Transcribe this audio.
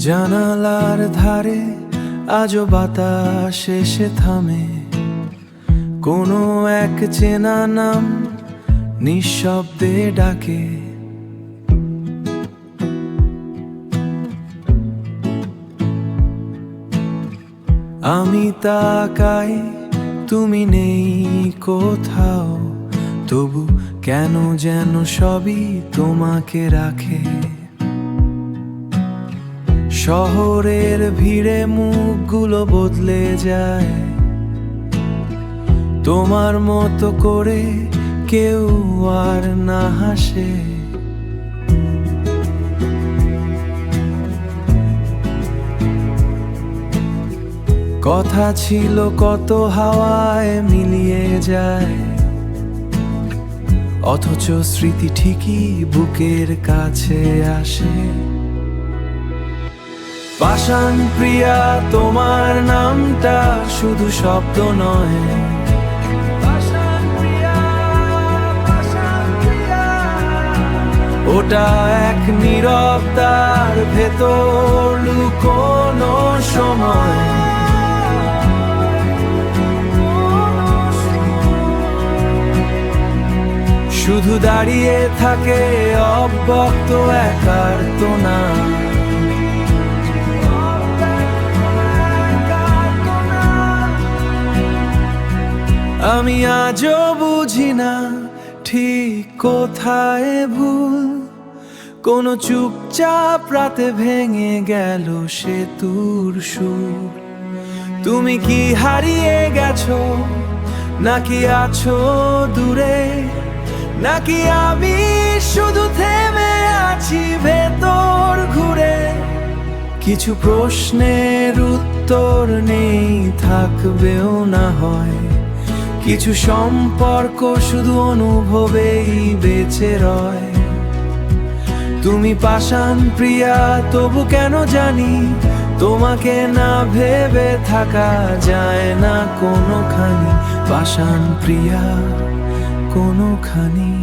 জানালার ধারে আজও বাতাস এসে থামে, কোনো এক চেনা নাম নিঃশব্দে ডাকে। আমি তাকাই, তুমি নেই কোথাও, তবু কেন যেন সবই তোমাকে রাখে। শহরের ভিড়ে মুখগুলো বদলে যায়, তোমার মতো করে কেউ আর না হাসে। কথা ছিল কত হাওয়ায় মিলিয়ে যায়, অথচ স্মৃতি ঠিকই বুকের কাছে আসে। পাষাণ প্রিয়া, তোমার নামটা শুধু শব্দ নয়, ওটা এক নীরবতার ভেতর লুকোনো সময়। শুধু দাঁড়িয়ে থাকে অব্যক্ত এক আর্তনা। আমি আজও বুঝি না ঠিক কোথায় ভুল, কোনো চুপচাপ রাতে ভেঙে গেল সেতুর সুর। তুমি কি হারিয়ে গেছো, নাকি আছো দূরে, নাকি আমি শুধু থেমে আছি ভেতর ঘুরে? কিছু প্রশ্নের উত্তর নেই, থাকবেও না হয়। কিছু সম্পর্ক শুধু অনুভবেই বেঁচে রয়। তুমি পাষাণ প্রিয়া, তবু কেন জানি তোমাকে না ভেবে থাকা যায় না কোনোখানি। পাষাণ প্রিয়া, কোনোখানি।